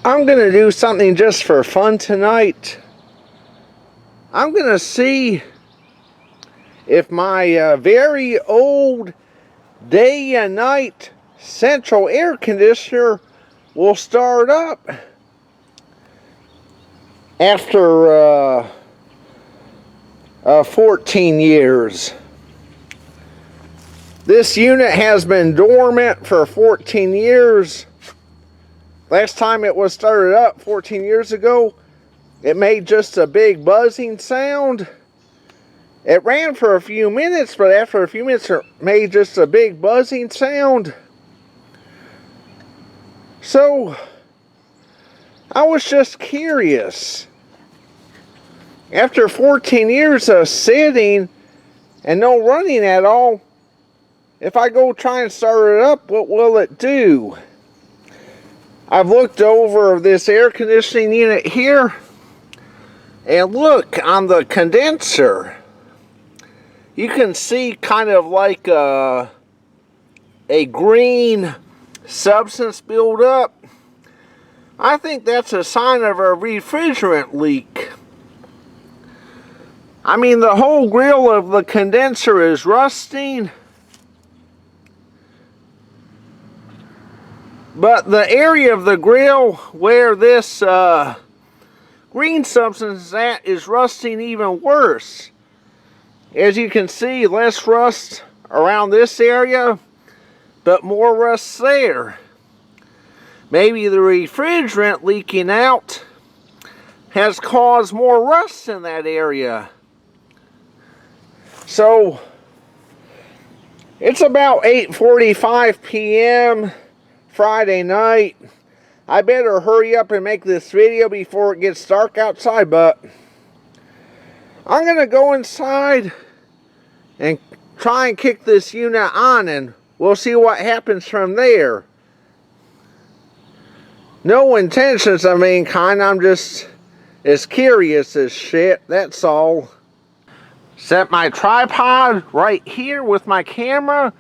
I'm going to do something just for fun tonight. I'm going to see if my very old day and night central air conditioner will start up after 14 years. This unit has been dormant for 14 years. Last time it was started up 14 years ago, it made just a big buzzing sound. It ran for a few minutes, but after a few minutes it made just a big buzzing sound. So, I was just curious. After 14 years of sitting and no running at all, if I go try and start it up, what will it do? I've looked over this air conditioning unit here, and look on the condenser. You can see kind of like a green substance build up. I think that's a sign of a refrigerant leak. I mean, the whole grill of the condenser is rusting. But the area of the grill where this green substance is at is rusting even worse. As you can see, less rust around this area, but more rust there. Maybe the refrigerant leaking out has caused more rust in that area. So, it's about 8:45 p.m. Friday night. I better hurry up and make this video before it gets dark outside, but I'm going to go inside and try and kick this unit on, and we'll see what happens from there. No intentions of any kind, I'm just as curious as shit, that's all. Set my tripod right here with my camera.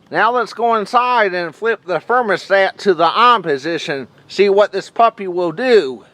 Now let's go inside and flip the thermostat to the on position. See what this puppy will do.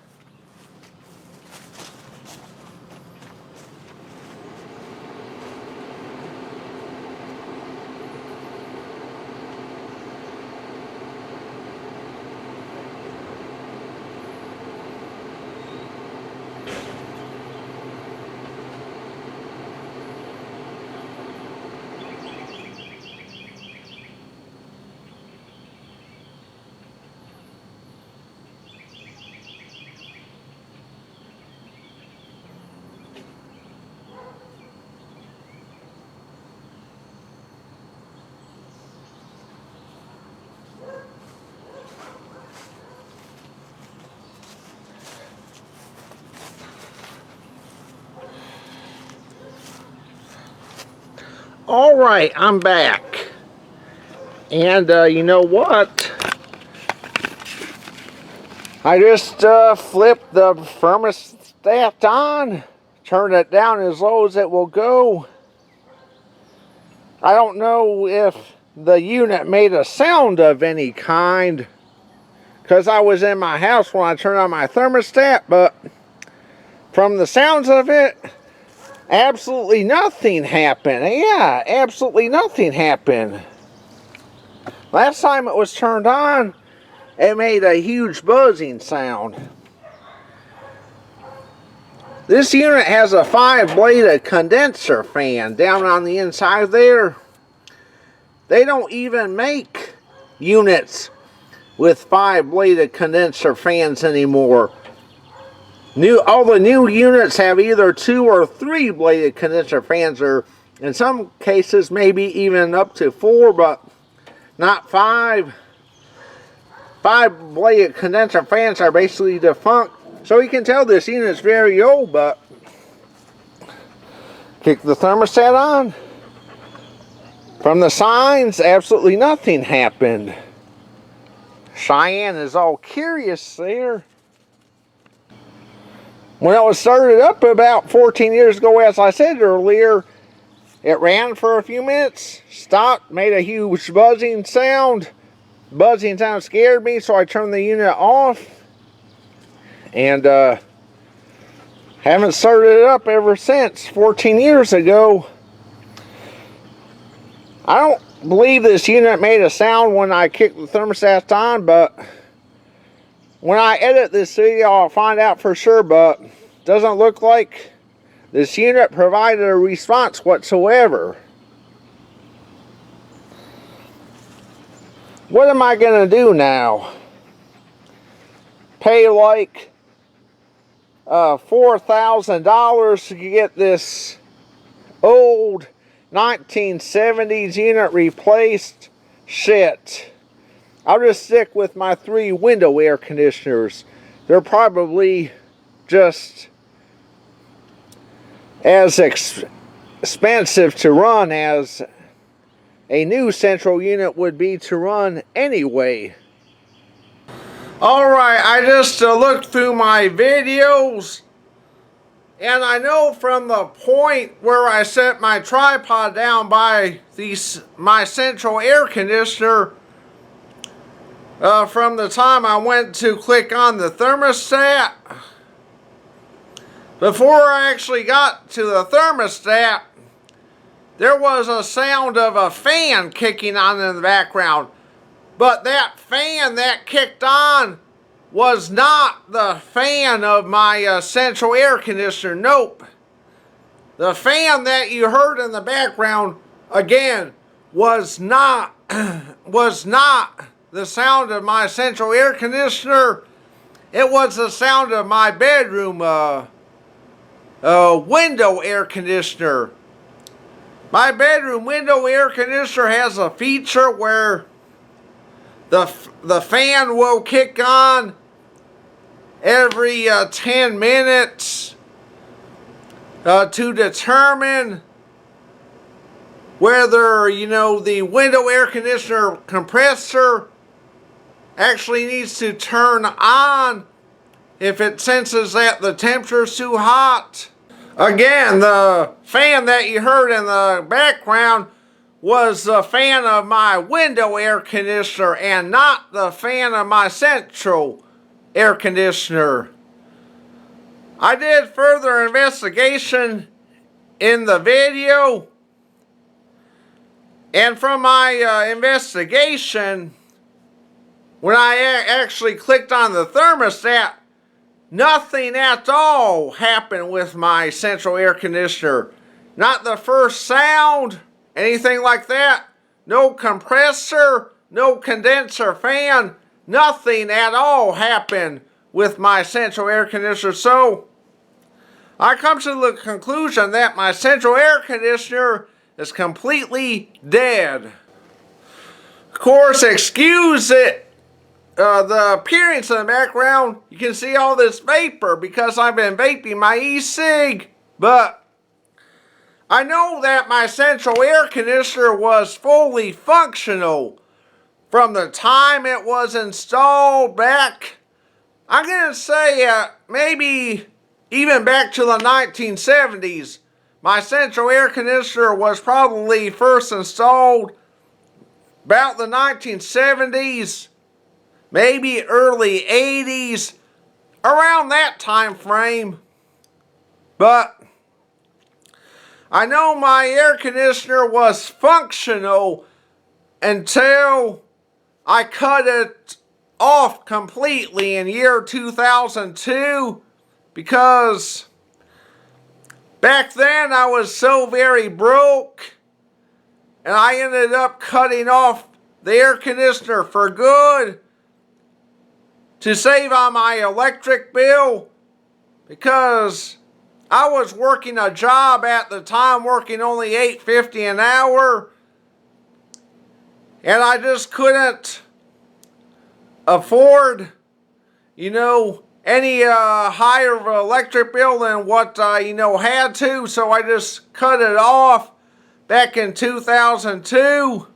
Alright, I'm back. And you know what? I just flipped the thermostat on, turned it down as low as it will go. I don't know if the unit made a sound of any kind, because I was in my house when I turned on my thermostat, but from the sounds of it, absolutely nothing happened. Yeah, absolutely nothing happened. Last time it was turned on, it made a huge buzzing sound. This unit has a 5-bladed condenser fan down on the inside there. They don't even make units with 5-bladed condenser fans anymore. All the new units have either 2 or 3 bladed condenser fans, or in some cases maybe even up to 4, but not 5. 5-bladed condenser fans are basically defunct, so you can tell this unit is very old. But kick the thermostat on. From the signs, absolutely nothing happened. Cheyenne is all curious there. When it was started up about 14 years ago, as I said earlier, it ran for a few minutes, stopped, made a huge buzzing sound, buzzing sound scared me, so I turned the unit off. And haven't started it up ever since, 14 years ago. I don't believe this unit made a sound when I kicked the thermostat on, but when I edit this video, I'll find out for sure, but doesn't look like this unit provided a response whatsoever. What am I going to do now? Pay like $4,000 to get this old 1970s unit replaced? Shit. I'll just stick with my 3 window air conditioners. They're probably just as expensive to run as a new central unit would be to run anyway. Alright, I just looked through my videos, and I know from the point where I set my tripod down by my central air conditioner, from the time I went to click on the thermostat, before I actually got to the thermostat, there was a sound of a fan kicking on in the background. But that fan that kicked on was not the fan of my central air conditioner. Nope. The fan that you heard in the background, again, was not the sound of my central air conditioner. It was the sound of my bedroom window air conditioner. My bedroom window air conditioner has a feature where the fan will kick on every 10 minutes to determine whether, the window air conditioner compressor actually needs to turn on if it senses that the temperature is too hot. Again, the fan that you heard in the background was the fan of my window air conditioner and not the fan of my central air conditioner. I did further investigation in the video, and from my investigation, when I actually clicked on the thermostat, nothing at all happened with my central air conditioner. Not the first sound, anything like that. No compressor, no condenser fan, nothing at all happened with my central air conditioner. So I come to the conclusion that my central air conditioner is completely dead. Of course, excuse it. The appearance in the background, you can see all this vapor because I've been vaping my e-cig, but I know that my central air conditioner was fully functional from the time it was installed back, I'm going to say maybe even back to the 1970s. My central air conditioner was probably first installed about the 1970s. Maybe early 80s, around that time frame. But I know my air conditioner was functional until I cut it off completely in year 2002, because back then I was so very broke, and I ended up cutting off the air conditioner for good to save on my electric bill, because I was working a job at the time, working only $8.50 an hour, and I just couldn't afford, any higher of an electric bill than what I, had to, so I just cut it off back in 2002.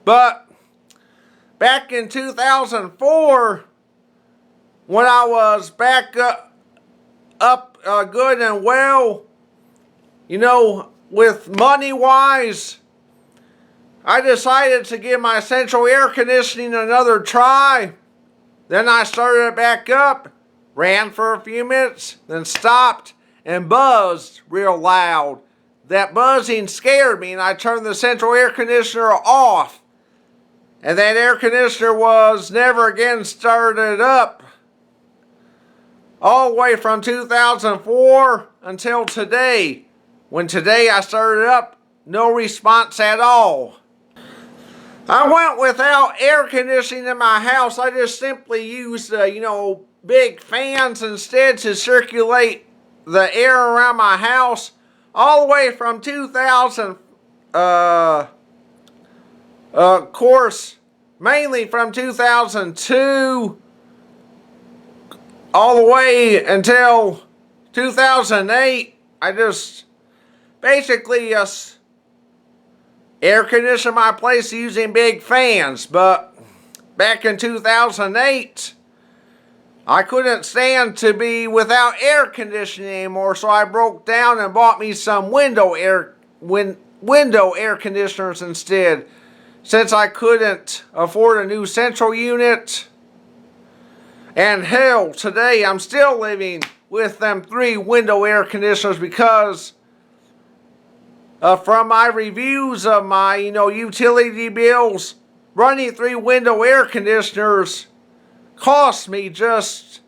But back in 2004, when I was back up good and well, with money-wise, I decided to give my central air conditioning another try. Then I started it back up, ran for a few minutes, then stopped and buzzed real loud. That buzzing scared me and I turned the central air conditioner off. And that air conditioner was never again started up. All the way from 2004 until today. When today I started up, no response at all. I went without air conditioning in my house. I just simply used, big fans instead to circulate the air around my house. All the way from 2000, of course, mainly from 2002, all the way until 2008. I just basically air condition my place using big fans. But back in 2008, I couldn't stand to be without air conditioning anymore, so I broke down and bought me some window air conditioners instead, since I couldn't afford a new central unit. And hell, today I'm still living with them 3 window air conditioners because from my reviews of my, utility bills, running 3 window air conditioners cost me just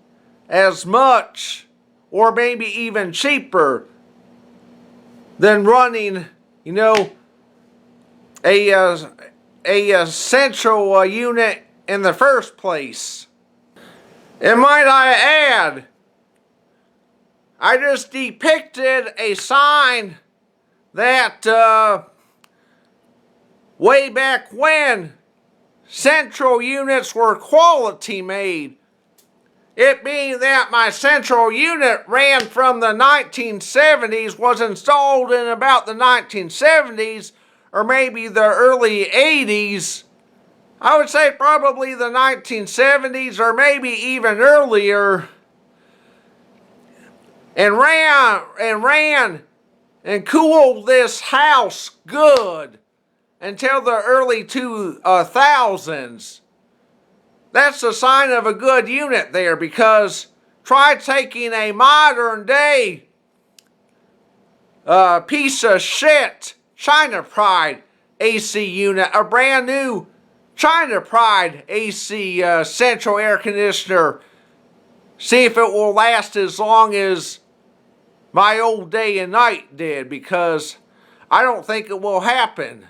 as much or maybe even cheaper than running, a central unit in the first place. And might I add, I just depicted a sign that way back when central units were quality made. It being that my central unit ran from the 1970s, was installed in about the 1970s, or maybe the early 80s. I would say probably the 1970s or maybe even earlier. And ran and cooled this house good until the early 2000s. That's a sign of a good unit there, because try taking a modern day piece of shit China Pride AC unit, a brand new China Pride AC central air conditioner. See if it will last as long as my old day and night did, because I don't think it will happen.